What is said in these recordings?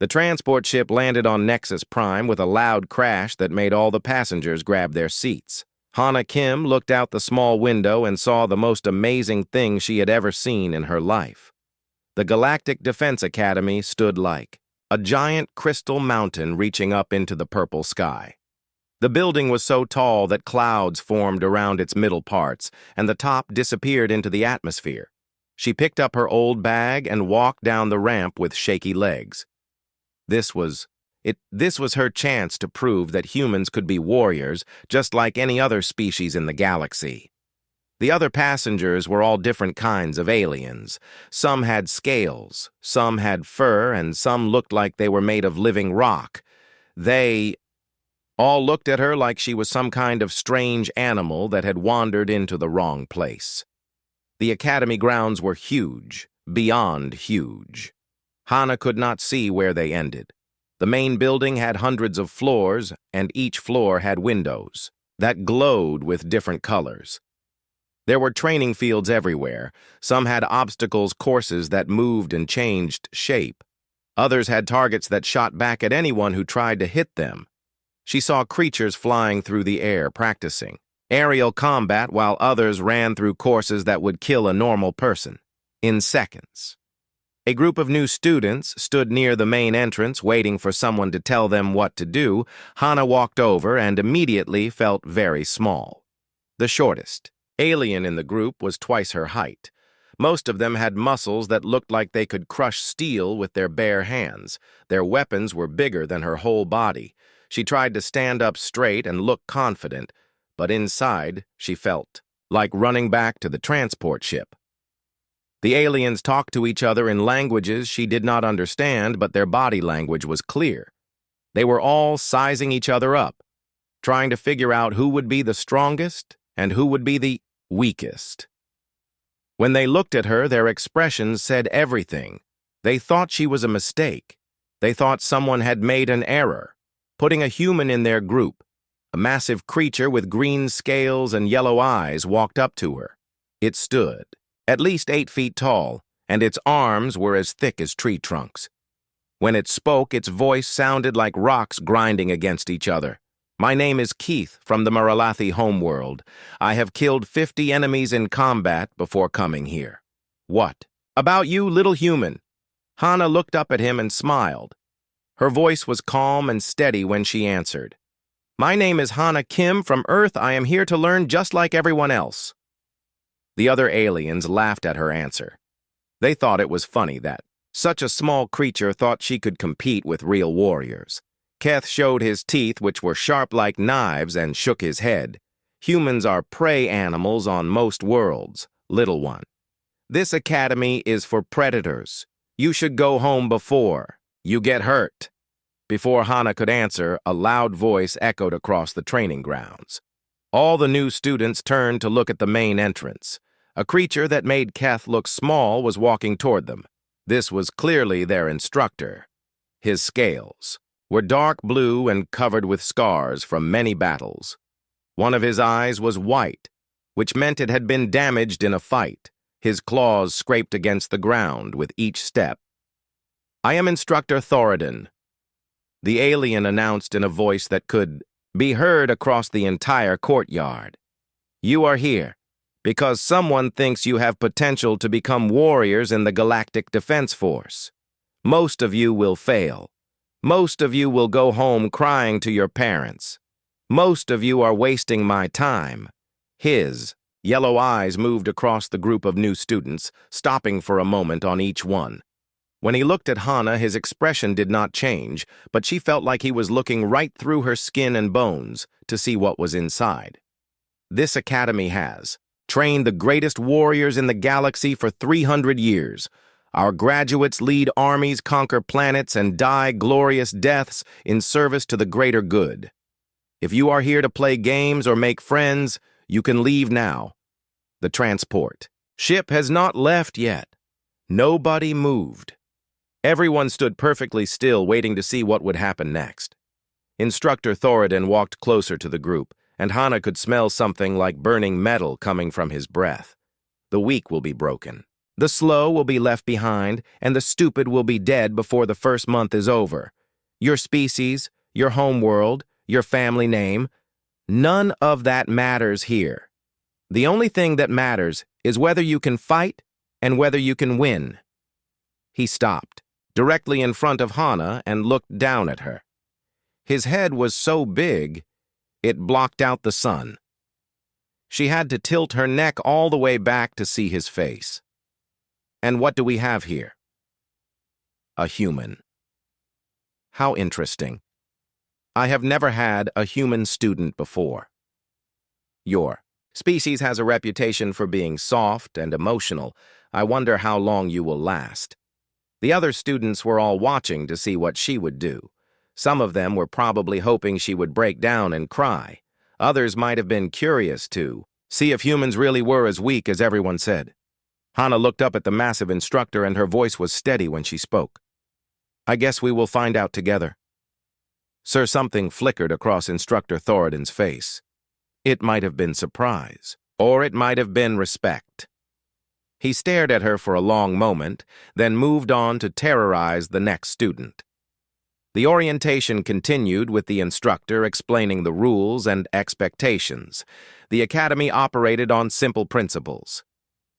The transport ship landed on Nexus Prime with a loud crash that made all the passengers grab their seats. Hana Kim looked out the small window and saw the most amazing thing she had ever seen in her life. The Galactic Defense Academy stood like a giant crystal mountain reaching up into the purple sky. The building was so tall that clouds formed around its middle parts, and the top disappeared into the atmosphere. She picked up her old bag and walked down the ramp with shaky legs. This was her chance to prove that humans could be warriors just like any other species in the galaxy. The other passengers were all different kinds of aliens. Some had scales, some had fur, and some looked like they were made of living rock. They all looked at her like she was some kind of strange animal that had wandered into the wrong place. The academy grounds were huge, beyond huge. Hana could not see where they ended. The main building had hundreds of floors, and each floor had windows that glowed with different colors. There were training fields everywhere. Some had obstacles courses that moved and changed shape. Others had targets that shot back at anyone who tried to hit them. She saw creatures flying through the air practicing aerial combat while others ran through courses that would kill a normal person in seconds. A group of new students stood near the main entrance waiting for someone to tell them what to do. Hana walked over and immediately felt very small. The shortest alien in the group was twice her height. Most of them had muscles that looked like they could crush steel with their bare hands. Their weapons were bigger than her whole body. She tried to stand up straight and look confident, but inside she felt like running back to the transport ship. The aliens talked to each other in languages she did not understand, but their body language was clear. They were all sizing each other up, trying to figure out who would be the strongest and who would be the weakest. When they looked at her, their expressions said everything. They thought she was a mistake. They thought someone had made an error, putting a human in their group. A massive creature with green scales and yellow eyes walked up to her. It stood, at least 8 feet tall, and its arms were as thick as tree trunks. When it spoke, its voice sounded like rocks grinding against each other. My name is Keith from the Maralathi homeworld. I have killed 50 enemies in combat before coming here. What about you, little human? Hana looked up at him and smiled. Her voice was calm and steady when she answered. My name is Hana Kim from Earth. I am here to learn just like everyone else. The other aliens laughed at her answer. They thought it was funny that such a small creature thought she could compete with real warriors. Keth showed his teeth, which were sharp like knives, and shook his head. Humans are prey animals on most worlds, little one. This academy is for predators. You should go home before you get hurt. Before Hana could answer, a loud voice echoed across the training grounds. All the new students turned to look at the main entrance. A creature that made Keth look small was walking toward them. This was clearly their instructor. His scales were dark blue and covered with scars from many battles. One of his eyes was white, which meant it had been damaged in a fight. His claws scraped against the ground with each step. I am Instructor Thoradin. The alien announced in a voice that could be heard across the entire courtyard. You are here because someone thinks you have potential to become warriors in the Galactic Defense Force. Most of you will fail. Most of you will go home crying to your parents. Most of you are wasting my time. His yellow eyes moved across the group of new students, stopping for a moment on each one. When he looked at Hana, his expression did not change, but she felt like he was looking right through her skin and bones to see what was inside. This academy has trained the greatest warriors in the galaxy for 300 years. Our graduates lead armies, conquer planets, and die glorious deaths in service to the greater good. If you are here to play games or make friends, you can leave now. The transport ship has not left yet. Nobody moved. Everyone stood perfectly still, waiting to see what would happen next. Instructor Thoradin walked closer to the group, and Hana could smell something like burning metal coming from his breath. The weak will be broken. The slow will be left behind, and the stupid will be dead before the first month is over. Your species, your homeworld, your family name, none of that matters here. The only thing that matters is whether you can fight and whether you can win." He stopped, directly in front of Hana, and looked down at her. His head was so big, it blocked out the sun. She had to tilt her neck all the way back to see his face. "And what do we have here?" "A human." "How interesting. I have never had a human student before." "Your species has a reputation for being soft and emotional. I wonder how long you will last." The other students were all watching to see what she would do. Some of them were probably hoping she would break down and cry. Others might have been curious to see if humans really were as weak as everyone said. Hana looked up at the massive instructor, and her voice was steady when she spoke. "I guess we will find out together." Sir, something flickered across Instructor Thoradin's face. It might have been surprise, or it might have been respect. He stared at her for a long moment, then moved on to terrorize the next student. The orientation continued with the instructor explaining the rules and expectations. The academy operated on simple principles.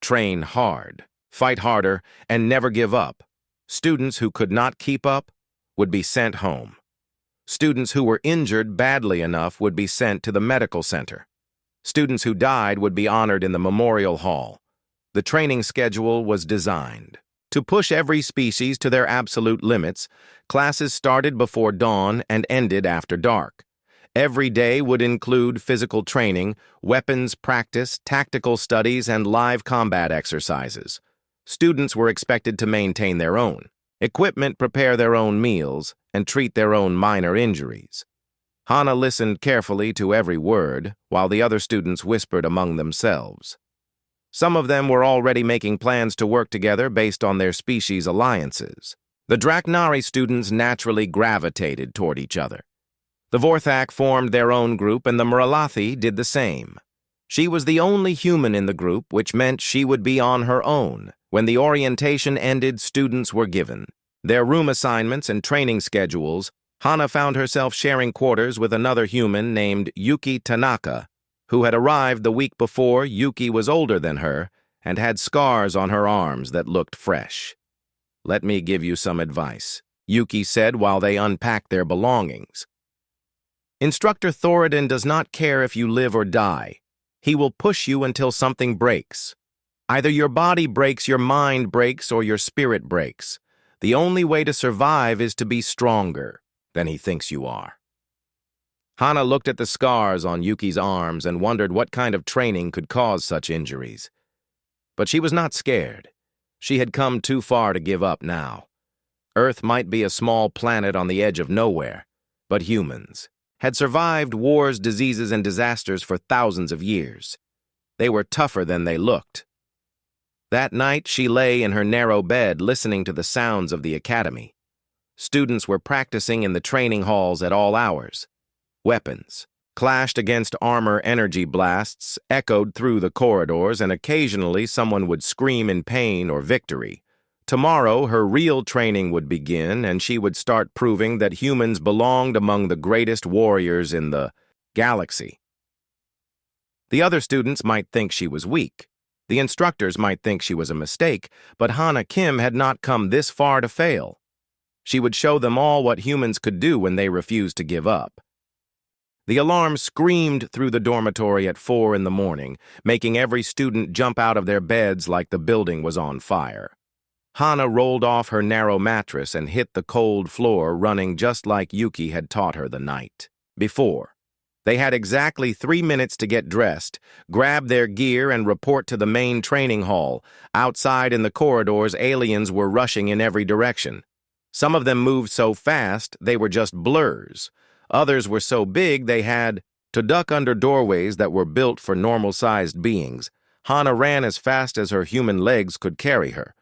Train hard, fight harder, and never give up. Students who could not keep up would be sent home. Students who were injured badly enough would be sent to the medical center. Students who died would be honored in the memorial hall. The training schedule was designed to push every species to their absolute limits. Classes started before dawn and ended after dark. Every day would include physical training, weapons practice, tactical studies, and live combat exercises. Students were expected to maintain their own equipment, prepare their own meals, and treat their own minor injuries. Hana listened carefully to every word, while the other students whispered among themselves. Some of them were already making plans to work together based on their species' alliances. The Draknari students naturally gravitated toward each other. The Vorthak formed their own group, and the Muralathi did the same. She was the only human in the group, which meant she would be on her own. When the orientation ended, students were given their room assignments and training schedules. Hana found herself sharing quarters with another human named Yuki Tanaka, who had arrived the week before. Yuki was older than her and had scars on her arms that looked fresh. "Let me give you some advice," Yuki said while they unpacked their belongings. "Instructor Thoradin does not care if you live or die. He will push you until something breaks. Either your body breaks, your mind breaks, or your spirit breaks. The only way to survive is to be stronger than he thinks you are." Hana looked at the scars on Yuki's arms and wondered what kind of training could cause such injuries. But she was not scared. She had come too far to give up now. Earth might be a small planet on the edge of nowhere, but humans had survived wars, diseases, and disasters for thousands of years. They were tougher than they looked. That night, she lay in her narrow bed listening to the sounds of the academy. Students were practicing in the training halls at all hours. Weapons clashed against armor. Energy blasts echoed through the corridors, and occasionally someone would scream in pain or victory. Tomorrow, her real training would begin, and she would start proving that humans belonged among the greatest warriors in the galaxy. The other students might think she was weak. The instructors might think she was a mistake, but Hana Kim had not come this far to fail. She would show them all what humans could do when they refused to give up. The alarm screamed through the dormitory at 4 in the morning, making every student jump out of their beds like the building was on fire. Hana rolled off her narrow mattress and hit the cold floor, running just like Yuki had taught her the night before. They had exactly 3 minutes to get dressed, grab their gear, and report to the main training hall. Outside in the corridors, aliens were rushing in every direction. Some of them moved so fast they were just blurs. Others were so big they had to duck under doorways that were built for normal-sized beings. Hana ran as fast as her human legs could carry her,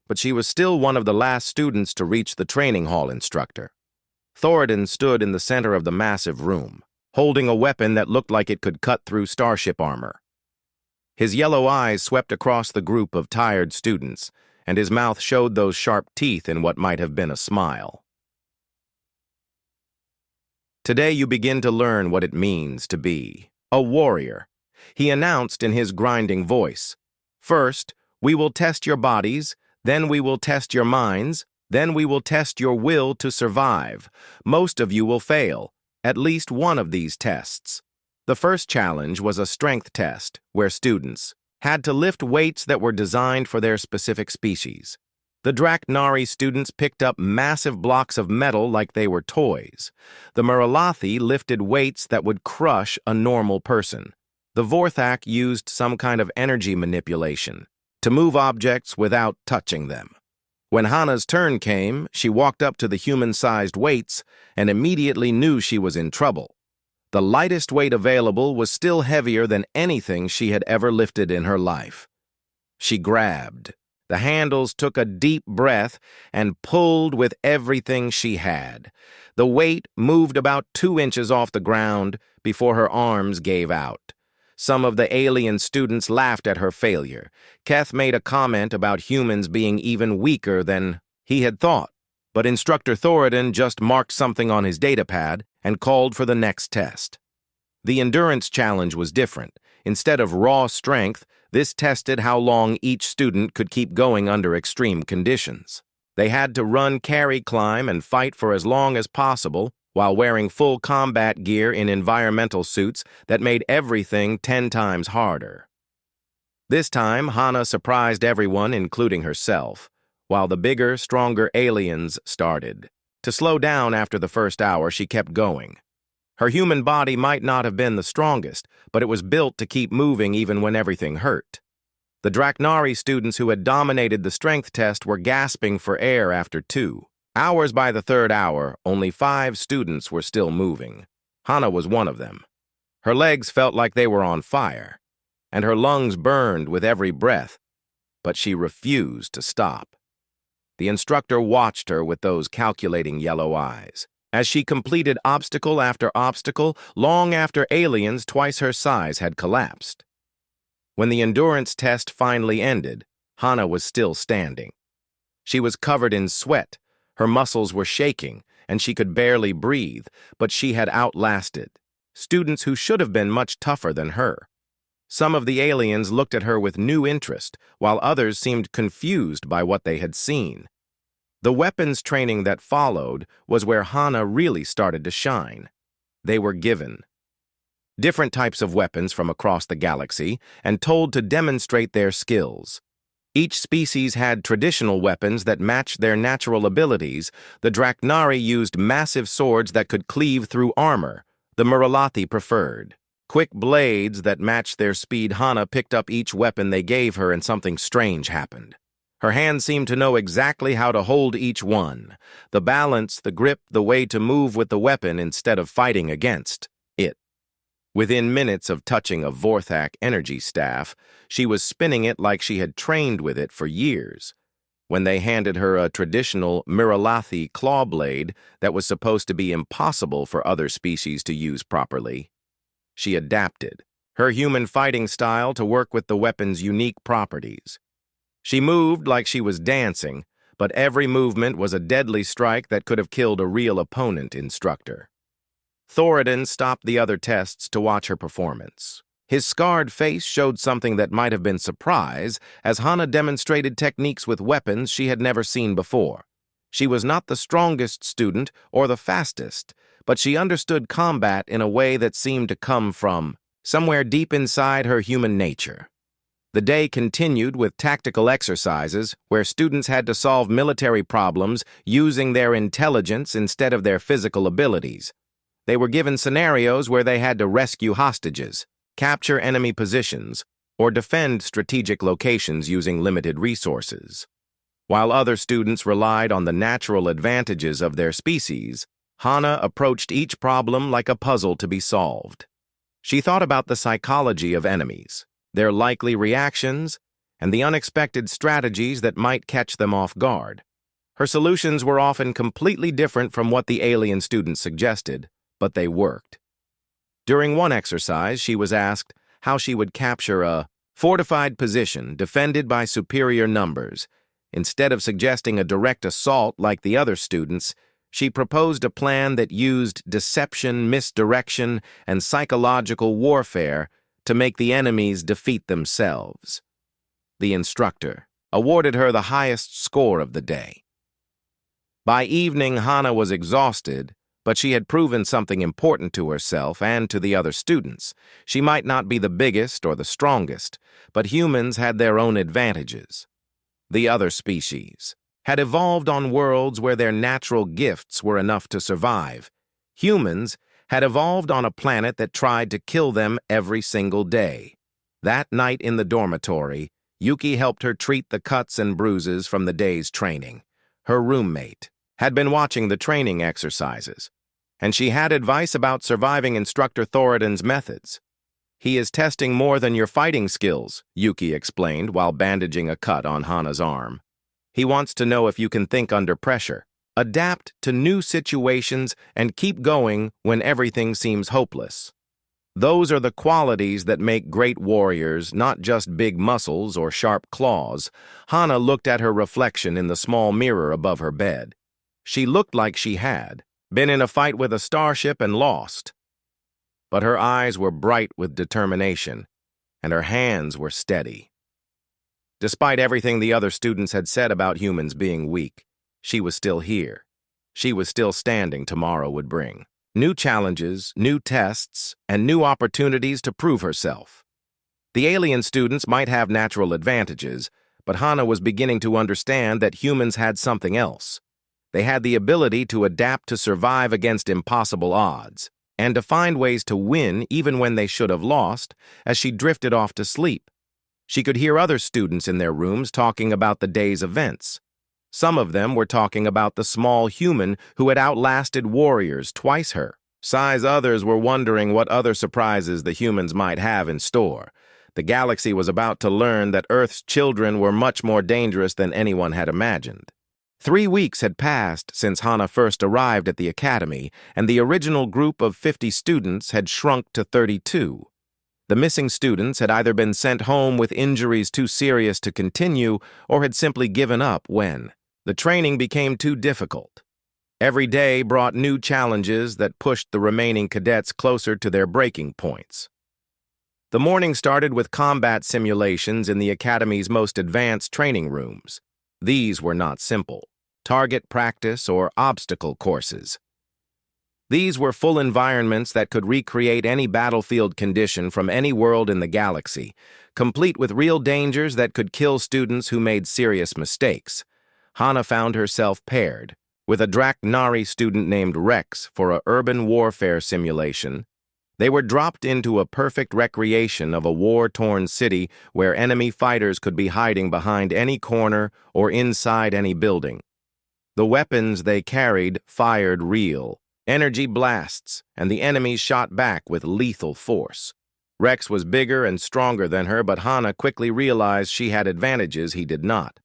but she was still one of the last students to reach the training hall instructor. Thoradin stood in the center of the massive room, holding a weapon that looked like it could cut through starship armor. His yellow eyes swept across the group of tired students, and his mouth showed those sharp teeth in what might have been a smile. Today you begin to learn what it means to be a warrior, he announced in his grinding voice. First, we will test your bodies, then we will test your minds, then we will test your will to survive. Most of you will fail, at least one of these tests. The first challenge was a strength test, where students had to lift weights that were designed for their specific species. The Draknari students picked up massive blocks of metal like they were toys. The Muralathi lifted weights that would crush a normal person. The Vorthak used some kind of energy manipulation to move objects without touching them. When Hana's turn came, she walked up to the human-sized weights and immediately knew she was in trouble. The lightest weight available was still heavier than anything she had ever lifted in her life. She grabbed. The handles took a deep breath and pulled with everything she had. The weight moved about 2 inches off the ground before her arms gave out. Some of the alien students laughed at her failure. Keth made a comment about humans being even weaker than he had thought, but Instructor Thoradin just marked something on his datapad and called for the next test. The endurance challenge was different. Instead of raw strength, this tested how long each student could keep going under extreme conditions. They had to run, carry, climb, and fight for as long as possible while wearing full combat gear in environmental suits that made everything 10 times harder. This time, Hana surprised everyone, including herself, while the bigger, stronger aliens started. To slow down after the first hour, she kept going. Her human body might not have been the strongest, but it was built to keep moving even when everything hurt. The Draknari students who had dominated the strength test were gasping for air after 2 hours. By the 3rd hour, only 5 students were still moving. Hana was one of them. Her legs felt like they were on fire, and her lungs burned with every breath, but she refused to stop. The instructor watched her with those calculating yellow eyes, as she completed obstacle after obstacle, long after aliens twice her size had collapsed. When the endurance test finally ended, Hana was still standing. She was covered in sweat, her muscles were shaking, and she could barely breathe, but she had outlasted students who should have been much tougher than her. Some of the aliens looked at her with new interest, while others seemed confused by what they had seen. The weapons training that followed was where Hana really started to shine. They were given different types of weapons from across the galaxy and told to demonstrate their skills. Each species had traditional weapons that matched their natural abilities. The Draknari used massive swords that could cleave through armor. The Muralathi preferred quick blades that matched their speed. Hana picked up each weapon they gave her and something strange happened. Her hands seemed to know exactly how to hold each one. The balance, the grip, the way to move with the weapon instead of fighting against it. Within minutes of touching a Vorthak energy staff, she was spinning it like she had trained with it for years. When they handed her a traditional Muralathi claw blade that was supposed to be impossible for other species to use properly, she adapted her human fighting style to work with the weapon's unique properties. She moved like she was dancing, but every movement was a deadly strike that could have killed a real opponent. Instructor Thoradin stopped the other tests to watch her performance. His scarred face showed something that might have been surprise, as Hana demonstrated techniques with weapons she had never seen before. She was not the strongest student or the fastest, but she understood combat in a way that seemed to come from somewhere deep inside her human nature. The day continued with tactical exercises where students had to solve military problems using their intelligence instead of their physical abilities. They were given scenarios where they had to rescue hostages, capture enemy positions, or defend strategic locations using limited resources. While other students relied on the natural advantages of their species, Hana approached each problem like a puzzle to be solved. She thought about the psychology of enemies, their likely reactions, and the unexpected strategies that might catch them off guard. Her solutions were often completely different from what the alien students suggested, but they worked. During one exercise, she was asked how she would capture a Fortified position, defended by superior numbers. Instead of suggesting a direct assault like the other students, she proposed a plan that used deception, misdirection, and psychological warfare to make the enemies defeat themselves. The instructor awarded her the highest score of the day. By evening, Hana was exhausted, but she had proven something important to herself and to the other students. She might not be the biggest or the strongest, but humans had their own advantages. The other species had evolved on worlds where their natural gifts were enough to survive. Humans had evolved on a planet that tried to kill them every single day. That night in the dormitory, Yuki helped her treat the cuts and bruises from the day's training. Her roommate had been watching the training exercises, and she had advice about surviving Instructor Thoradin's methods. "He is testing more than your fighting skills," Yuki explained while bandaging a cut on Hana's arm. "He wants to know if you can think under pressure, adapt to new situations, and keep going when everything seems hopeless. Those are the qualities that make great warriors, not just big muscles or sharp claws." Hana looked at her reflection in the small mirror above her bed. She looked like she had been in a fight with a starship and lost. But her eyes were bright with determination, and her hands were steady. Despite everything the other students had said about humans being weak, she was still here. She was still standing tomorrow would bring. New challenges, new tests, and new opportunities to prove herself. The alien students might have natural advantages, but Hana was beginning to understand that humans had something else. They had the ability to adapt to survive against impossible odds, and to find ways to win even when they should have lost. As she drifted off to sleep, she could hear other students in their rooms talking about the day's events. Some of them were talking about the small human who had outlasted warriors twice her. Others were wondering what other surprises the humans might have in store. The galaxy was about to learn that Earth's children were much more dangerous than anyone had imagined. 3 weeks had passed since Hana first arrived at the academy, and the original group of 50 students had shrunk to 32. The missing students had either been sent home with injuries too serious to continue or had simply given up when the training became too difficult. Every day brought new challenges that pushed the remaining cadets closer to their breaking points. The morning started with combat simulations in the academy's most advanced training rooms. These were not simple target practice or obstacle courses. These were full environments that could recreate any battlefield condition from any world in the galaxy, complete with real dangers that could kill students who made serious mistakes. Hana found herself paired with a Draknari student named Rex for a urban warfare simulation. They were dropped into a perfect recreation of a war-torn city where enemy fighters could be hiding behind any corner or inside any building. The weapons they carried fired real energy blasts, and the enemies shot back with lethal force. Rex was bigger and stronger than her, but Hana quickly realized she had advantages he did not.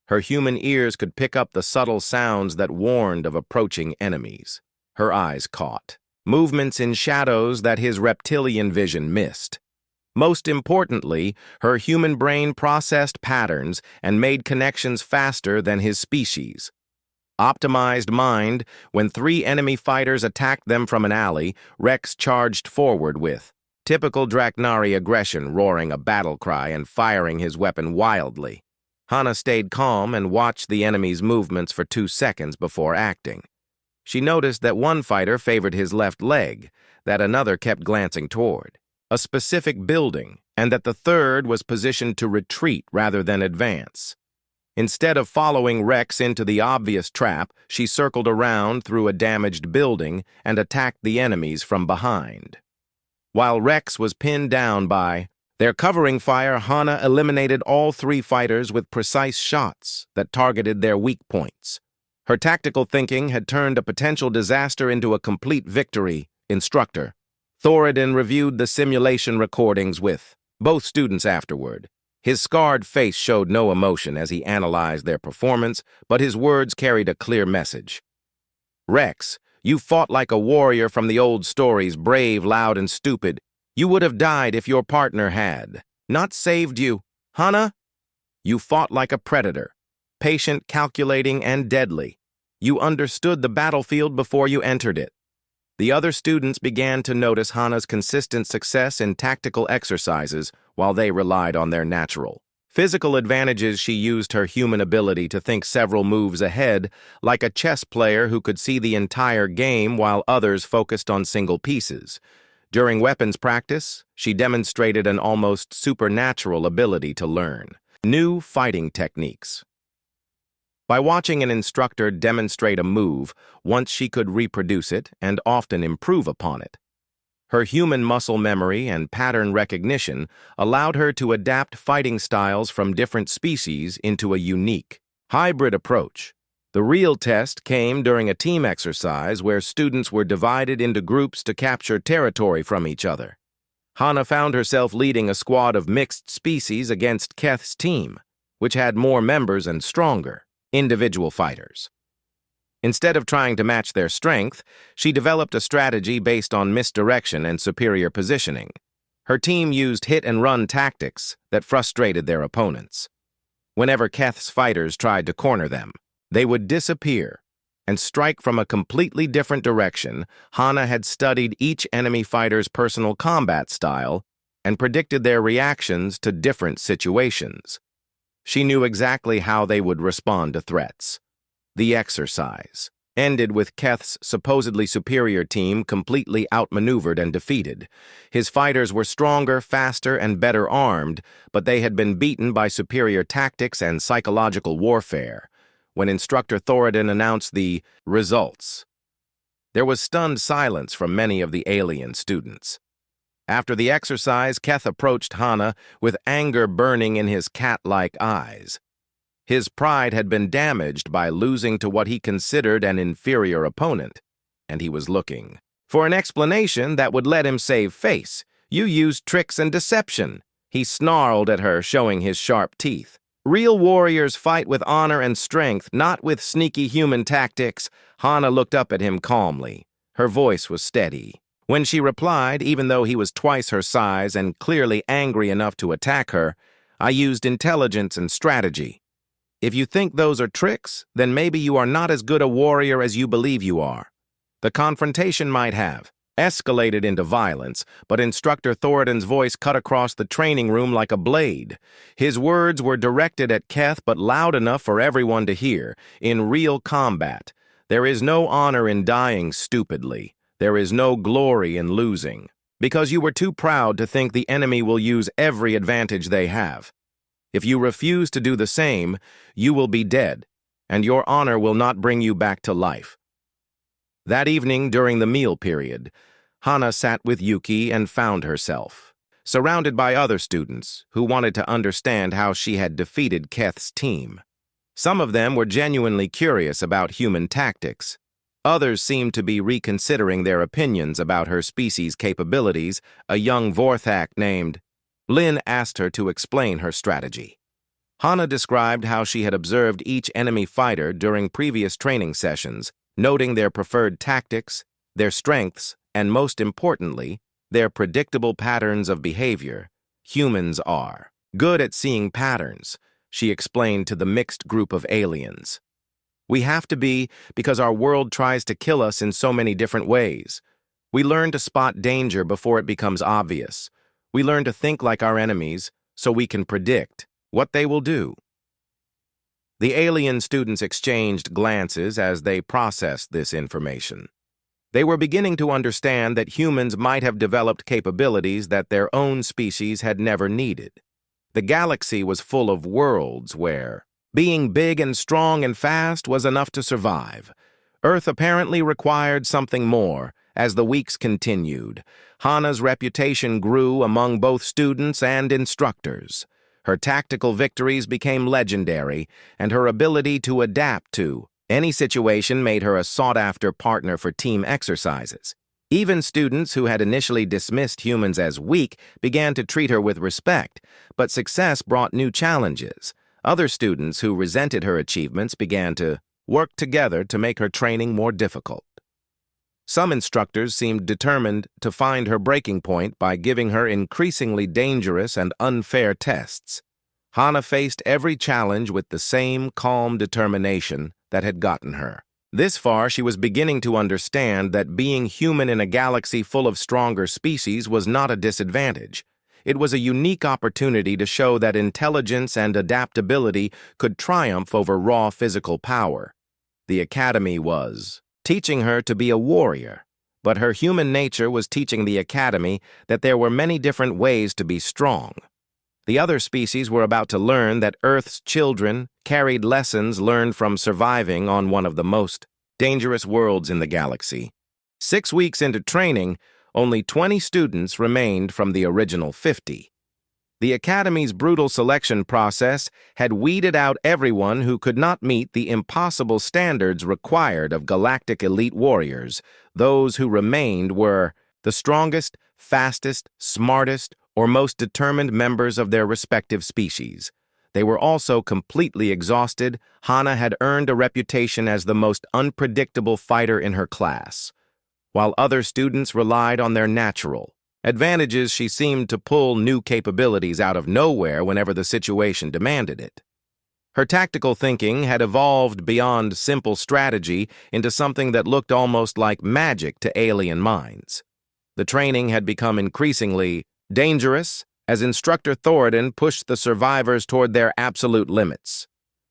Her human ears could pick up the subtle sounds that warned of approaching enemies. Her eyes caught movements in shadows that his reptilian vision missed. Most importantly, her human brain processed patterns and made connections faster than his species. Optimized mind, when 3 enemy fighters attacked them from an alley, Rex charged forward with typical Draknari aggression, roaring a battle cry and firing his weapon wildly. Hana stayed calm and watched the enemy's movements for 2 seconds before acting. She noticed that one fighter favored his left leg, that another kept glancing toward a specific building, and that the third was positioned to retreat rather than advance. Instead of following Rex into the obvious trap, she circled around through a damaged building and attacked the enemies from behind. While Rex was pinned down by their covering fire, Hana eliminated all 3 fighters with precise shots that targeted their weak points. Her tactical thinking had turned a potential disaster into a complete victory. Instructor Thoradin reviewed the simulation recordings with both students afterward. His scarred face showed no emotion as he analyzed their performance, but his words carried a clear message. "Rex, you fought like a warrior from the old stories, brave, loud, and stupid. You would have died if your partner had Not saved you. Hana, you fought like a predator, patient, calculating, and deadly. You understood the battlefield before you entered it. The other students began to notice Hana's consistent success in tactical exercises while they relied on their natural physical advantages. She used her human ability to think several moves ahead, like a chess player who could see the entire game while others focused on single pieces. During weapons practice, she demonstrated an almost supernatural ability to learn new fighting techniques. By watching an instructor demonstrate a move, once she could reproduce it and often improve upon it. Her human muscle memory and pattern recognition allowed her to adapt fighting styles from different species into a unique, hybrid approach. The real test came during a team exercise where students were divided into groups to capture territory from each other. Hana found herself leading a squad of mixed species against Keth's team, which had more members and stronger individual fighters. Instead of trying to match their strength, she developed a strategy based on misdirection and superior positioning. Her team used hit-and-run tactics that frustrated their opponents. Whenever Keth's fighters tried to corner them, they would disappear and strike from a completely different direction. Hana had studied each enemy fighter's personal combat style and predicted their reactions to different situations. She knew exactly how they would respond to threats. The exercise ended with Keth's supposedly superior team completely outmaneuvered and defeated. His fighters were stronger, faster, and better armed, but they had been beaten by superior tactics and psychological warfare. When Instructor Thoradin announced the results, there was stunned silence from many of the alien students. After the exercise, Keth approached Hana with anger burning in his cat-like eyes. His pride had been damaged by losing to what he considered an inferior opponent, and he was looking for an explanation that would let him save face. "You used tricks and deception," he snarled at her, showing his sharp teeth. "Real warriors fight with honor and strength, not with sneaky human tactics." Hana looked up at him calmly. Her voice was steady. When she replied, even though he was twice her size and clearly angry enough to attack her, "I used intelligence and strategy. If you think those are tricks, then maybe you are not as good a warrior as you believe you are." The confrontation might have escalated into violence, but Instructor Thoradin's voice cut across the training room like a blade. His words were directed at Keth, but loud enough for everyone to hear. "In real combat, there is no honor in dying stupidly. There is no glory in losing, because you were too proud to think the enemy will use every advantage they have. If you refuse to do the same, you will be dead, and your honor will not bring you back to life." That evening, during the meal period, Hana sat with Yuki and found herself surrounded by other students who wanted to understand how she had defeated Keth's team. Some of them were genuinely curious about human tactics. Others seemed to be reconsidering their opinions about her species' capabilities. A young Vorthak named Lin asked her to explain her strategy. Hana described how she had observed each enemy fighter during previous training sessions, noting their preferred tactics, their strengths, and most importantly, their predictable patterns of behavior. "Humans are good at seeing patterns," she explained to the mixed group of aliens. "We have to be, because our world tries to kill us in so many different ways. We learn to spot danger before it becomes obvious. We learn to think like our enemies so we can predict what they will do." The alien students exchanged glances as they processed this information. They were beginning to understand that humans might have developed capabilities that their own species had never needed. The galaxy was full of worlds where being big and strong and fast was enough to survive. Earth apparently required something more. As the weeks continued, Hana's reputation grew among both students and instructors. Her tactical victories became legendary, and her ability to adapt to any situation made her a sought-after partner for team exercises. Even students who had initially dismissed humans as weak began to treat her with respect, but success brought new challenges. Other students who resented her achievements began to work together to make her training more difficult. Some instructors seemed determined to find her breaking point by giving her increasingly dangerous and unfair tests. Hana faced every challenge with the same calm determination that had gotten her. This far, she was beginning to understand that being human in a galaxy full of stronger species was not a disadvantage. It was a unique opportunity to show that intelligence and adaptability could triumph over raw physical power. The Academy was teaching her to be a warrior, but her human nature was teaching the Academy that there were many different ways to be strong. The other species were about to learn that Earth's children carried lessons learned from surviving on one of the most dangerous worlds in the galaxy. 6 weeks into training, only 20 students remained from the original 50. The Academy's brutal selection process had weeded out everyone who could not meet the impossible standards required of galactic elite warriors. Those who remained were the strongest, fastest, smartest, or most determined members of their respective species. They were also completely exhausted. Hana had earned a reputation as the most unpredictable fighter in her class. While other students relied on their natural advantages, she seemed to pull new capabilities out of nowhere whenever the situation demanded it. Her tactical thinking had evolved beyond simple strategy into something that looked almost like magic to alien minds. The training had become increasingly dangerous as Instructor Thoradin pushed the survivors toward their absolute limits.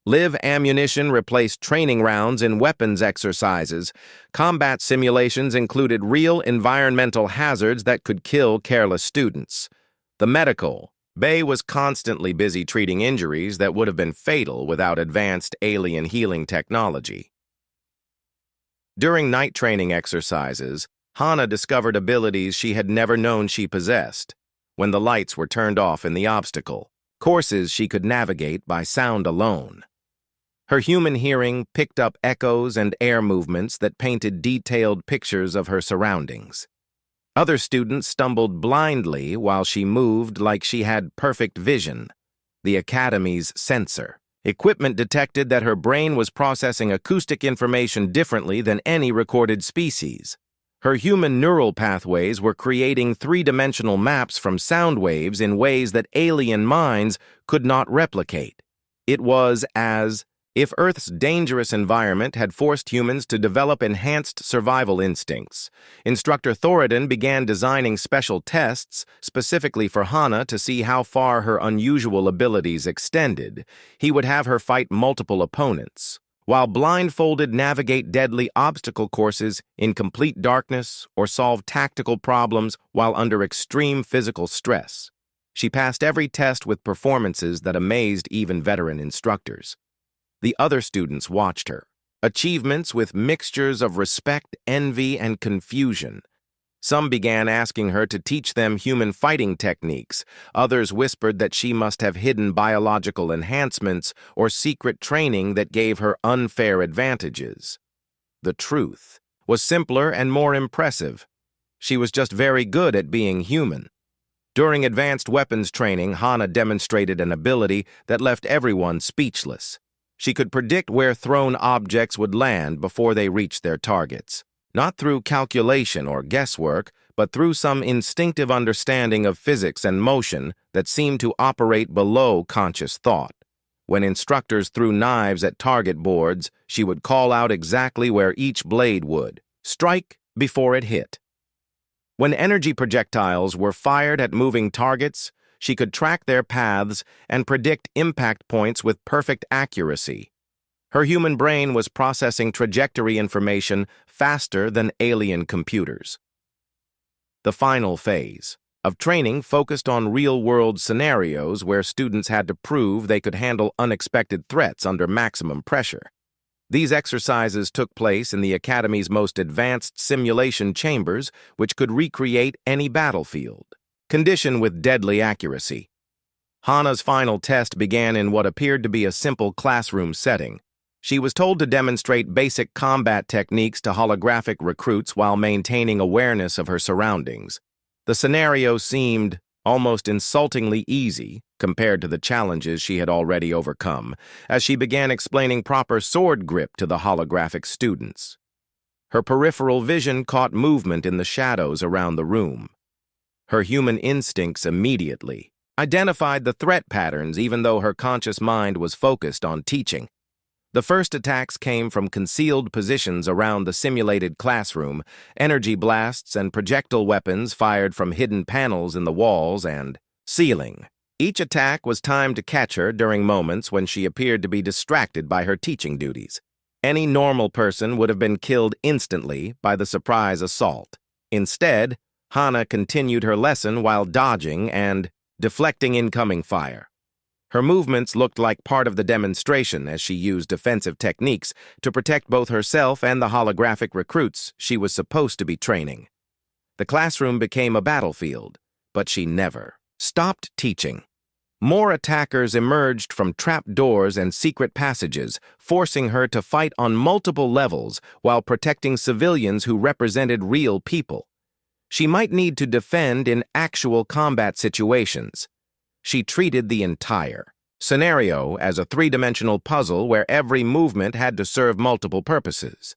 Live ammunition replaced training rounds in weapons exercises. Combat simulations included real environmental hazards that could kill careless students. The medical bay was constantly busy treating injuries that would have been fatal without advanced alien healing technology. During night training exercises, Hana discovered abilities she had never known she possessed. When the lights were turned off in the obstacle courses, she could navigate by sound alone. Her human hearing picked up echoes and air movements that painted detailed pictures of her surroundings. Other students stumbled blindly while she moved like she had perfect vision. The Academy's sensor equipment detected that her brain was processing acoustic information differently than any recorded species. Her human neural pathways were creating three-dimensional maps from sound waves in ways that alien minds could not replicate. It was as if Earth's dangerous environment had forced humans to develop enhanced survival instincts. Instructor Thoradin began designing special tests specifically for Hana to see how far her unusual abilities extended. He would have her fight multiple opponents, while blindfolded navigate deadly obstacle courses in complete darkness or solve tactical problems while under extreme physical stress. She passed every test with performances that amazed even veteran instructors. The other students watched her, achievements with mixtures of respect, envy, and confusion. Some began asking her to teach them human fighting techniques. Others whispered that she must have hidden biological enhancements or secret training that gave her unfair advantages. The truth was simpler and more impressive. She was just very good at being human. During advanced weapons training, Hana demonstrated an ability that left everyone speechless. She could predict where thrown objects would land before they reached their targets, not through calculation or guesswork, but through some instinctive understanding of physics and motion that seemed to operate below conscious thought. When instructors threw knives at target boards, she would call out exactly where each blade would strike before it hit. When energy projectiles were fired at moving targets, she could track their paths and predict impact points with perfect accuracy. Her human brain was processing trajectory information faster than alien computers. The final phase of training focused on real-world scenarios where students had to prove they could handle unexpected threats under maximum pressure. These exercises took place in the Academy's most advanced simulation chambers, which could recreate any battlefield condition with deadly accuracy. Hana's final test began in what appeared to be a simple classroom setting. She was told to demonstrate basic combat techniques to holographic recruits while maintaining awareness of her surroundings. The scenario seemed almost insultingly easy compared to the challenges she had already overcome, as she began explaining proper sword grip to the holographic students. Her peripheral vision caught movement in the shadows around the room. Her human instincts immediately identified the threat patterns even though her conscious mind was focused on teaching. The first attacks came from concealed positions around the simulated classroom, energy blasts and projectile weapons fired from hidden panels in the walls and ceiling. Each attack was timed to catch her during moments when she appeared to be distracted by her teaching duties. Any normal person would have been killed instantly by the surprise assault. Instead, Hana continued her lesson while dodging and deflecting incoming fire. Her movements looked like part of the demonstration as she used defensive techniques to protect both herself and the holographic recruits she was supposed to be training. The classroom became a battlefield, but she never stopped teaching. More attackers emerged from trapdoors and secret passages, forcing her to fight on multiple levels while protecting civilians who represented real people. She might need to defend in actual combat situations. She treated the entire scenario as a three-dimensional puzzle where every movement had to serve multiple purposes.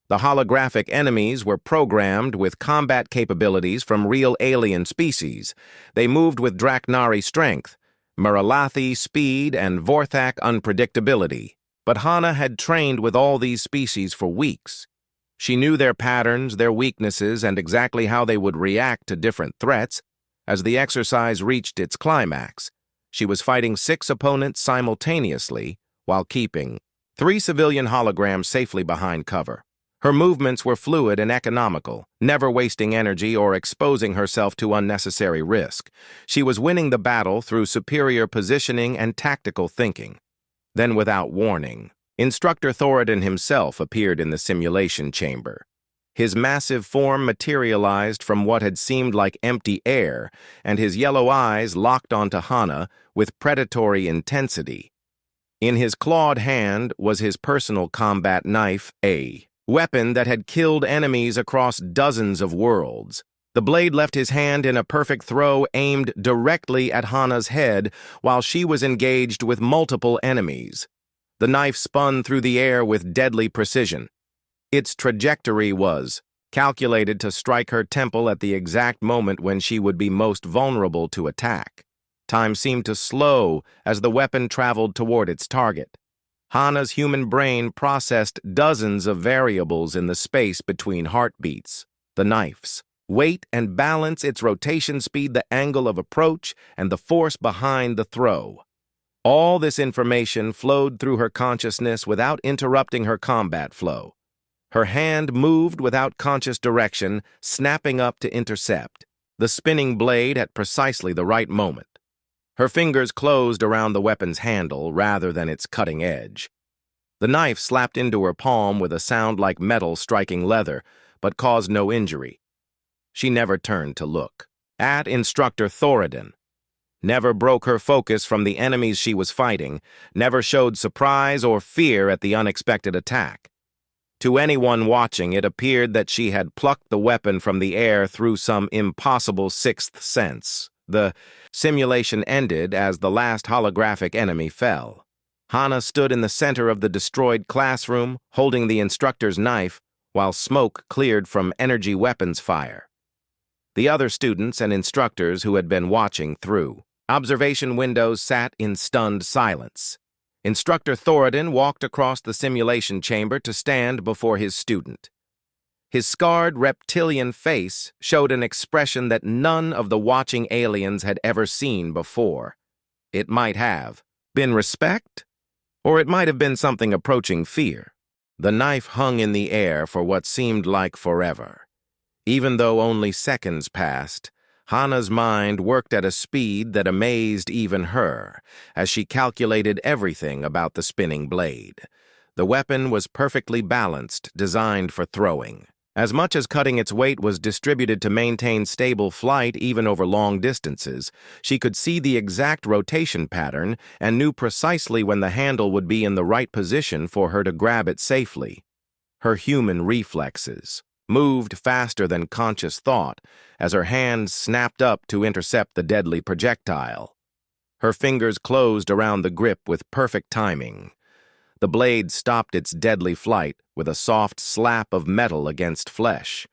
The holographic enemies were programmed with combat capabilities from real alien species. They moved with Draknari strength, Muralathi speed, and Vorthak unpredictability. But Hana had trained with all these species for weeks. She knew their patterns, their weaknesses, and exactly how they would react to different threats. As the exercise reached its climax, she was fighting 6 opponents simultaneously while keeping 3 civilian holograms safely behind cover. Her movements were fluid and economical, never wasting energy or exposing herself to unnecessary risk. She was winning the battle through superior positioning and tactical thinking. Then, without warning, Instructor Thoradin himself appeared in the simulation chamber. His massive form materialized from what had seemed like empty air, and his yellow eyes locked onto Hana with predatory intensity. In his clawed hand was his personal combat knife, a weapon that had killed enemies across dozens of worlds. The blade left his hand in a perfect throw aimed directly at Hana's head while she was engaged with multiple enemies. The knife spun through the air with deadly precision. Its trajectory was calculated to strike her temple at the exact moment when she would be most vulnerable to attack. Time seemed to slow as the weapon traveled toward its target. Hana's human brain processed dozens of variables in the space between heartbeats, the knife's weight and balance, its rotation speed, the angle of approach, and the force behind the throw. All this information flowed through her consciousness without interrupting her combat flow. Her hand moved without conscious direction, snapping up to intercept the spinning blade at precisely the right moment. Her fingers closed around the weapon's handle rather than its cutting edge. The knife slapped into her palm with a sound like metal striking leather, but caused no injury. She never turned to look at Instructor Thoradin, never broke her focus from the enemies she was fighting, never showed surprise or fear at the unexpected attack. To anyone watching, it appeared that she had plucked the weapon from the air through some impossible sixth sense. The simulation ended as the last holographic enemy fell. Hana stood in the center of the destroyed classroom, holding the instructor's knife, while smoke cleared from energy weapons fire. The other students and instructors who had been watching through observation windows sat in stunned silence. Instructor Thoradin walked across the simulation chamber to stand before his student. His scarred reptilian face showed an expression that none of the watching aliens had ever seen before. It might have been respect, or it might have been something approaching fear. The knife hung in the air for what seemed like forever. Even though only seconds passed, Hana's mind worked at a speed that amazed even her, as she calculated everything about the spinning blade. The weapon was perfectly balanced, designed for throwing. As much as cutting its weight was distributed to maintain stable flight even over long distances, she could see the exact rotation pattern and knew precisely when the handle would be in the right position for her to grab it safely. Her human reflexes moved faster than conscious thought as her hands snapped up to intercept the deadly projectile. Her fingers closed around the grip with perfect timing. The blade stopped its deadly flight with a soft slap of metal against flesh.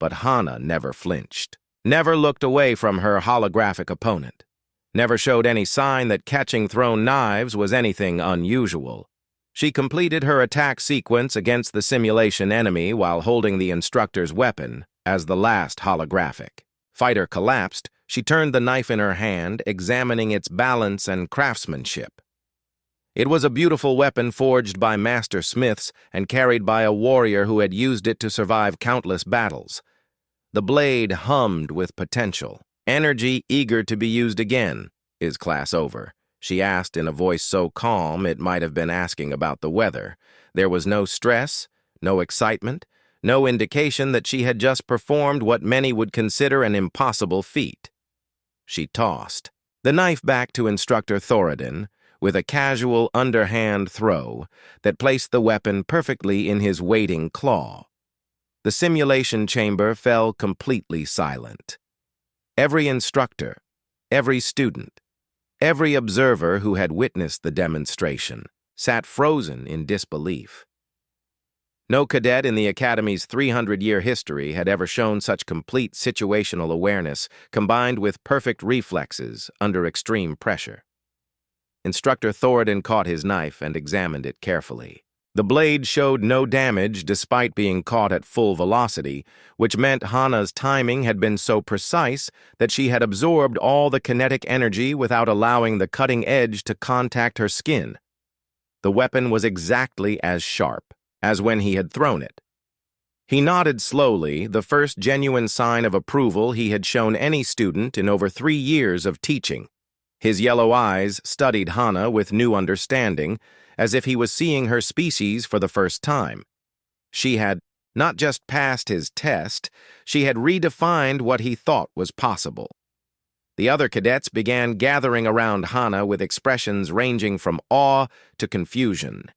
But Hana never flinched, never looked away from her holographic opponent, never showed any sign that catching thrown knives was anything unusual. She completed her attack sequence against the simulation enemy while holding the instructor's weapon as the last holographic. Fighter collapsed. She turned the knife in her hand, examining its balance and craftsmanship. It was a beautiful weapon forged by master smiths and carried by a warrior who had used it to survive countless battles. The blade hummed with potential, energy eager to be used again. "Is class over?" she asked in a voice so calm it might have been asking about the weather. There was no stress, no excitement, no indication that she had just performed what many would consider an impossible feat. She tossed the knife back to Instructor Thoradin with a casual underhand throw that placed the weapon perfectly in his waiting claw. The simulation chamber fell completely silent. Every instructor, every student, every observer who had witnessed the demonstration sat frozen in disbelief. No cadet in the Academy's 300-year history had ever shown such complete situational awareness combined with perfect reflexes under extreme pressure. Instructor Thoradin caught his knife and examined it carefully. The blade showed no damage despite being caught at full velocity, which meant Hana's timing had been so precise that she had absorbed all the kinetic energy without allowing the cutting edge to contact her skin. The weapon was exactly as sharp as when he had thrown it. He nodded slowly, the first genuine sign of approval he had shown any student in over 3 years of teaching. His yellow eyes studied Hana with new understanding, as if he was seeing her species for the first time. She had not just passed his test, she had redefined what he thought was possible. The other cadets began gathering around Hana with expressions ranging from awe to confusion.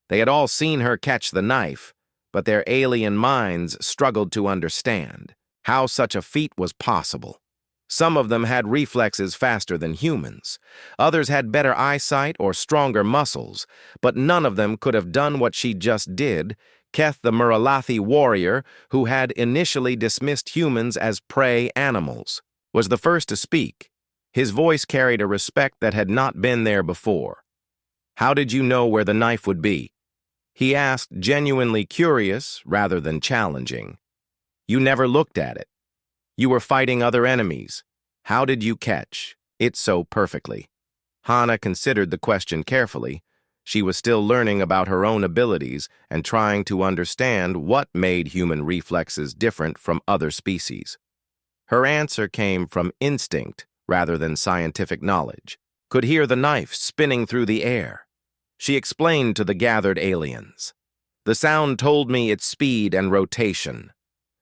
They had all seen her catch the knife, but their alien minds struggled to understand how such a feat was possible. Some of them had reflexes faster than humans. Others had better eyesight or stronger muscles, but none of them could have done what she just did. Keth, the Muralathi warrior, who had initially dismissed humans as prey animals, was the first to speak. His voice carried a respect that had not been there before. "How did you know where the knife would be?" he asked, genuinely curious rather than challenging. "You never looked at it. You were fighting other enemies. How did you catch it so perfectly?" Hana considered the question carefully. She was still learning about her own abilities and trying to understand what made human reflexes different from other species. Her answer came from instinct rather than scientific knowledge. "Could hear the knife spinning through the air." She explained to the gathered aliens. "The sound told me its speed and rotation.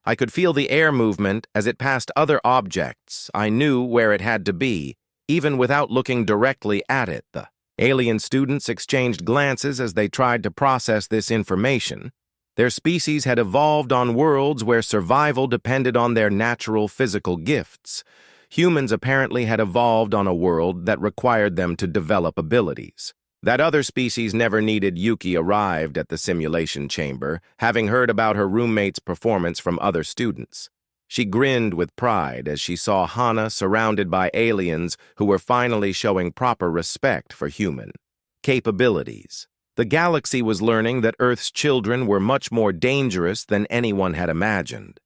I could feel the air movement as it passed other objects. I knew where it had to be, even without looking directly at it." The alien students exchanged glances as they tried to process this information. Their species had evolved on worlds where survival depended on their natural physical gifts. Humans apparently had evolved on a world that required them to develop abilities. That other species never needed. Yuki arrived at the simulation chamber, having heard about her roommate's performance from other students. She grinned with pride as she saw Hana surrounded by aliens who were finally showing proper respect for human capabilities. The galaxy was learning that Earth's children were much more dangerous than anyone had imagined.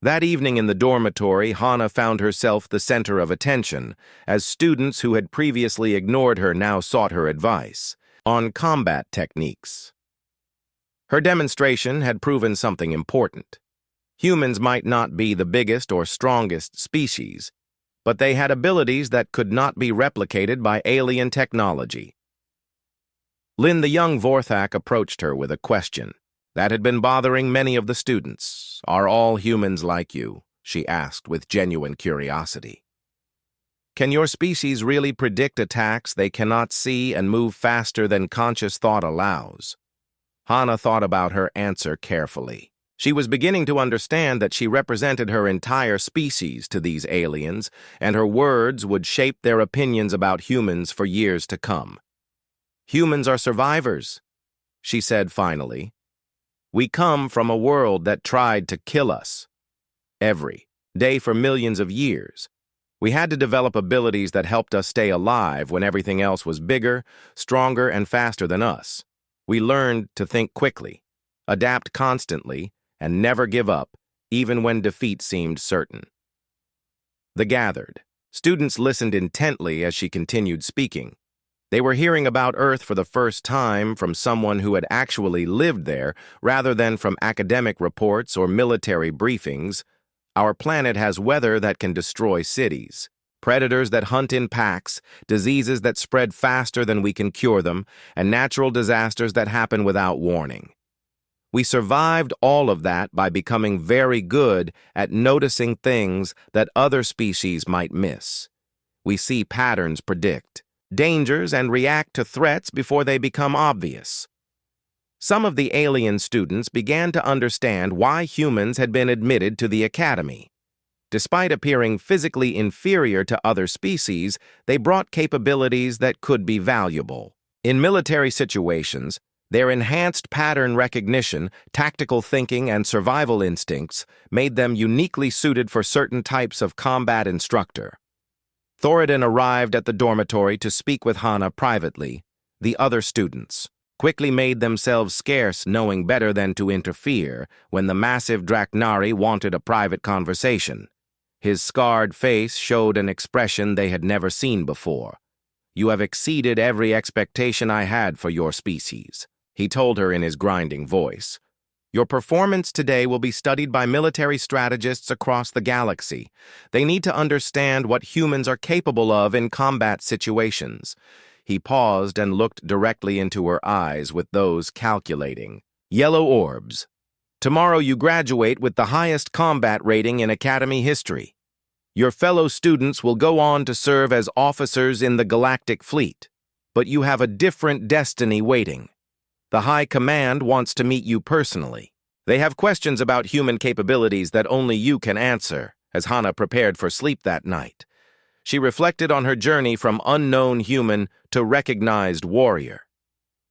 That evening in the dormitory, Hana found herself the center of attention, as students who had previously ignored her now sought her advice on combat techniques. Her demonstration had proven something important. Humans might not be the biggest or strongest species, but they had abilities that could not be replicated by alien technology. Lin, the young Vorthak, approached her with a question that had been bothering many of the students. "Are all humans like you?" she asked with genuine curiosity. "Can your species really predict attacks they cannot see and move faster than conscious thought allows?" Hana thought about her answer carefully. She was beginning to understand that she represented her entire species to these aliens, and her words would shape their opinions about humans for years to come. "Humans are survivors," she said finally. "We come from a world that tried to kill us. Every day for millions of years. We had to develop abilities that helped us stay alive when everything else was bigger, stronger, and faster than us. We learned to think quickly, adapt constantly, and never give up, even when defeat seemed certain." The gathered students listened intently as she continued speaking. They were hearing about Earth for the first time from someone who had actually lived there, rather than from academic reports or military briefings. "Our planet has weather that can destroy cities, predators that hunt in packs, diseases that spread faster than we can cure them, and natural disasters that happen without warning. We survived all of that by becoming very good at noticing things that other species might miss. We see patterns, predict dangers, and react to threats before they become obvious." Some of the alien students began to understand why humans had been admitted to the academy. Despite appearing physically inferior to other species, they brought capabilities that could be valuable. In military situations, their enhanced pattern recognition, tactical thinking, and survival instincts made them uniquely suited for certain types of combat instructor. Thoradin arrived at the dormitory to speak with Hana privately. The other students quickly made themselves scarce, knowing better than to interfere when the massive Draknari wanted a private conversation. His scarred face showed an expression they had never seen before. "You have exceeded every expectation I had for your species," he told her in his grinding voice. "Your performance today will be studied by military strategists across the galaxy. They need to understand what humans are capable of in combat situations." He paused and looked directly into her eyes with those calculating. "Yellow orbs. Tomorrow you graduate with the highest combat rating in Academy history. Your fellow students will go on to serve as officers in the Galactic Fleet, but you have a different destiny waiting. The High Command wants to meet you personally. They have questions about human capabilities that only you can answer." As Hana prepared for sleep that night, she reflected on her journey from unknown human to recognized warrior.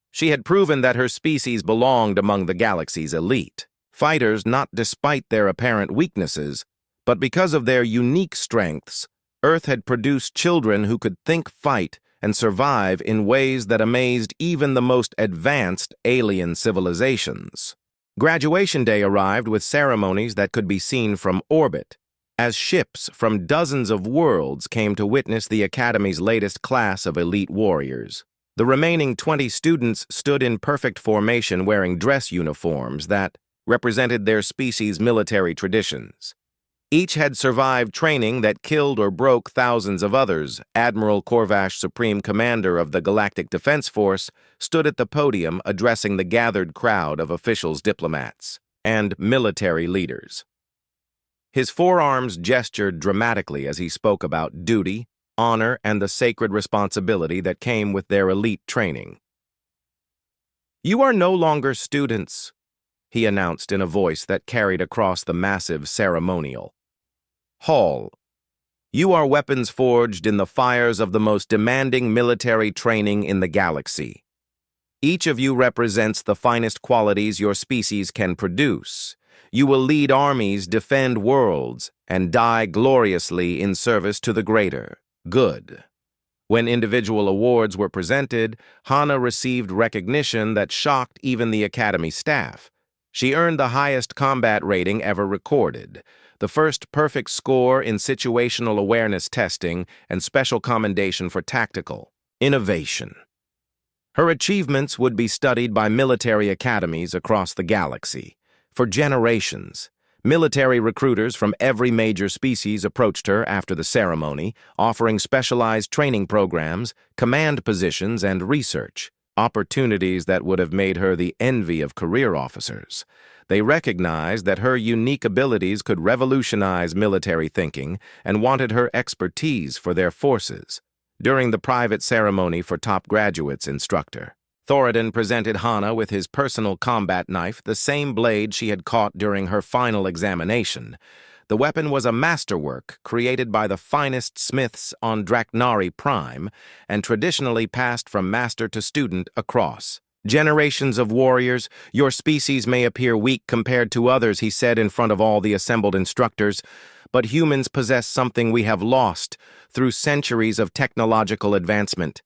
She had proven that her species belonged among the galaxy's elite fighters, not despite their apparent weaknesses, but because of their unique strengths. Earth had produced children who could think, fight, and survive in ways that amazed even the most advanced alien civilizations. Graduation day arrived with ceremonies that could be seen from orbit, as ships from dozens of worlds came to witness the Academy's latest class of elite warriors. The remaining 20 students stood in perfect formation wearing dress uniforms that represented their species' military traditions. Each had survived training that killed or broke thousands of others. Admiral Korvash, Supreme Commander of the Galactic Defense Force, stood at the podium addressing the gathered crowd of officials, diplomats, and military leaders. His forearms gestured dramatically as he spoke about duty, honor, and the sacred responsibility that came with their elite training. "You are no longer students," he announced in a voice that carried across the massive ceremonial hall. "You are weapons forged in the fires of the most demanding military training in the galaxy. Each of you represents the finest qualities your species can produce. You will lead armies, defend worlds, and die gloriously in service to the greater good." When individual awards were presented, Hana received recognition that shocked even the Academy staff. She earned the highest combat rating ever recorded, the first perfect score in situational awareness testing, and special commendation for tactical innovation. Her achievements would be studied by military academies across the galaxy. For generations, military recruiters from every major species approached her after the ceremony, offering specialized training programs, command positions, and research, opportunities that would have made her the envy of career officers. They recognized that her unique abilities could revolutionize military thinking and wanted her expertise for their forces. During the private ceremony for top graduates, Instructor, Thoradin presented Hana with his personal combat knife, the same blade she had caught during her final examination. The weapon was a masterwork created by the finest smiths on Draknari Prime and traditionally passed from master to student across Generations of warriors, your species may appear weak compared to others, he said in front of all the assembled instructors, but humans possess something we have lost through centuries of technological advancement.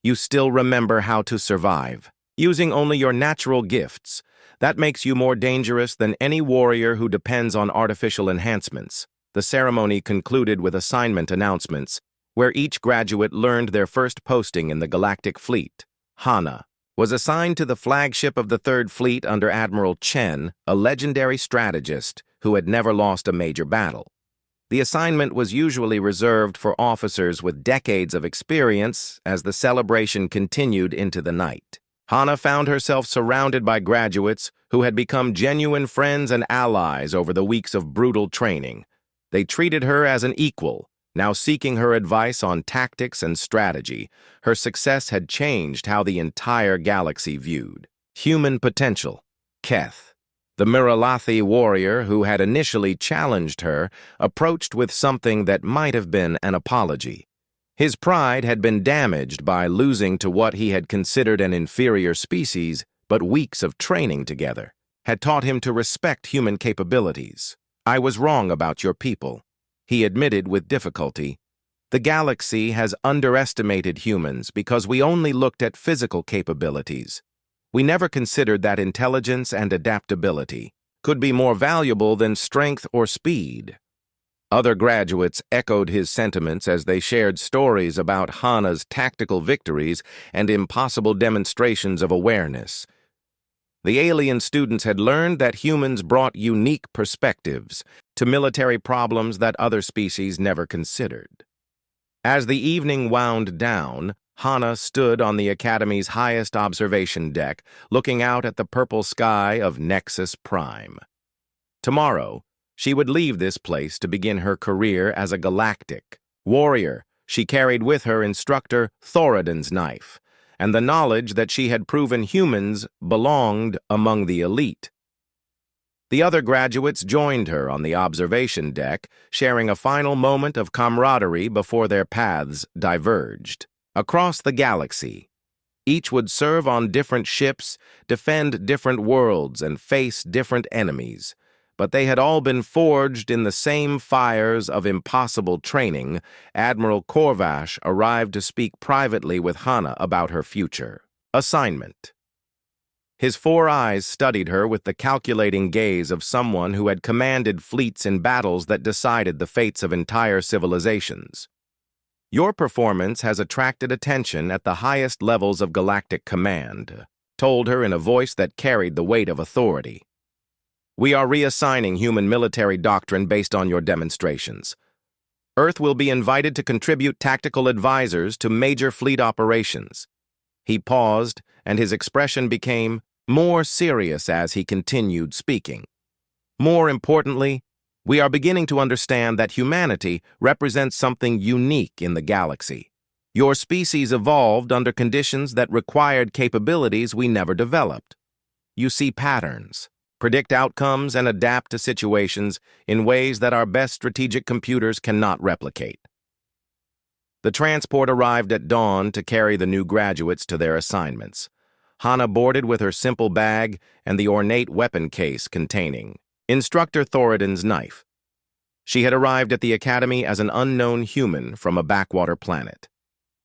You still remember how to survive, using only your natural gifts. That makes you more dangerous than any warrior who depends on artificial enhancements. The ceremony concluded with assignment announcements, where each graduate learned their first posting in the Galactic Fleet. Hana was assigned to the flagship of the Third Fleet under Admiral Chen, a legendary strategist who had never lost a major battle. The assignment was usually reserved for officers with decades of experience as the celebration continued into the night. Hana found herself surrounded by graduates who had become genuine friends and allies over the weeks of brutal training. They treated her as an equal, now seeking her advice on tactics and strategy. Her success had changed how the entire galaxy viewed human potential. Keth, the Miralathi warrior who had initially challenged her, approached with something that might have been an apology. His pride had been damaged by losing to what he had considered an inferior species, but weeks of training together had taught him to respect human capabilities. I was wrong about your people, he admitted with difficulty. The galaxy has underestimated humans because we only looked at physical capabilities. We never considered that intelligence and adaptability could be more valuable than strength or speed. Other graduates echoed his sentiments as they shared stories about Hana's tactical victories and impossible demonstrations of awareness. The alien students had learned that humans brought unique perspectives to military problems that other species never considered. As the evening wound down, Hana stood on the Academy's highest observation deck, looking out at the purple sky of Nexus Prime. Tomorrow, she would leave this place to begin her career as a galactic warrior. She carried with her Instructor Thoradin's knife, and the knowledge that she had proven humans belonged among the elite. The other graduates joined her on the observation deck, sharing a final moment of camaraderie before their paths diverged. Across the galaxy, each would serve on different ships, defend different worlds, and face different enemies. But they had all been forged in the same fires of impossible training. Admiral Korvash arrived to speak privately with Hana about her future assignment. His 4 eyes studied her with the calculating gaze of someone who had commanded fleets in battles that decided the fates of entire civilizations. Your performance has attracted attention at the highest levels of galactic command, told her in a voice that carried the weight of authority. We are reassigning human military doctrine based on your demonstrations. Earth will be invited to contribute tactical advisors to major fleet operations. He paused, and his expression became more serious as he continued speaking. More importantly, we are beginning to understand that humanity represents something unique in the galaxy. Your species evolved under conditions that required capabilities we never developed. You see patterns, predict outcomes, and adapt to situations in ways that our best strategic computers cannot replicate. The transport arrived at dawn to carry the new graduates to their assignments. Hana boarded with her simple bag and the ornate weapon case containing Instructor Thoradin's knife. She had arrived at the Academy as an unknown human from a backwater planet.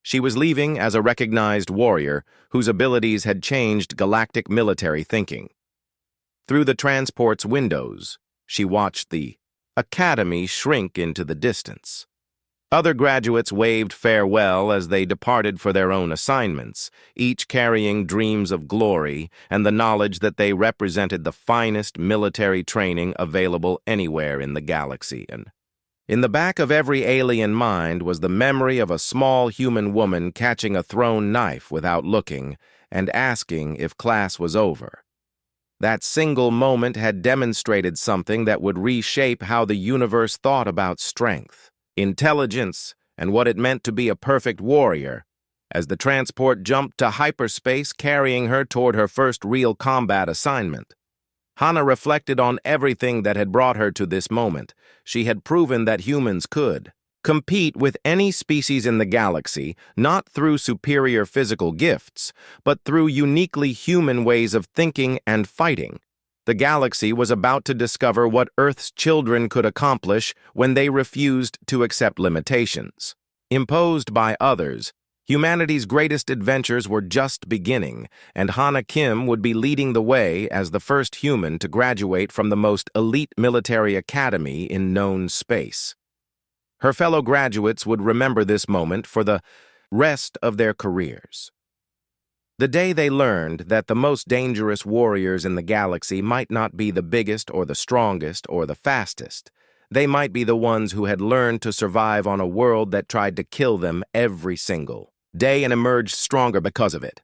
She was leaving as a recognized warrior whose abilities had changed galactic military thinking. Through the transport's windows, she watched the Academy shrink into the distance. Other graduates waved farewell as they departed for their own assignments, each carrying dreams of glory and the knowledge that they represented the finest military training available anywhere in the galaxy. And in the back of every alien mind was the memory of a small human woman catching a thrown knife without looking and asking if class was over. That single moment had demonstrated something that would reshape how the universe thought about strength, intelligence, and what it meant to be a perfect warrior. As the transport jumped to hyperspace, carrying her toward her first real combat assignment, Hana reflected on everything that had brought her to this moment. She had proven that humans could compete with any species in the galaxy, not through superior physical gifts, but through uniquely human ways of thinking and fighting. The galaxy was about to discover what Earth's children could accomplish when they refused to accept limitations. Imposed by others, humanity's greatest adventures were just beginning, and Hana Kim would be leading the way as the first human to graduate from the most elite military academy in known space. Her fellow graduates would remember this moment for the rest of their careers. The day they learned that the most dangerous warriors in the galaxy might not be the biggest or the strongest or the fastest. They might be the ones who had learned to survive on a world that tried to kill them every single day and emerged stronger because of it.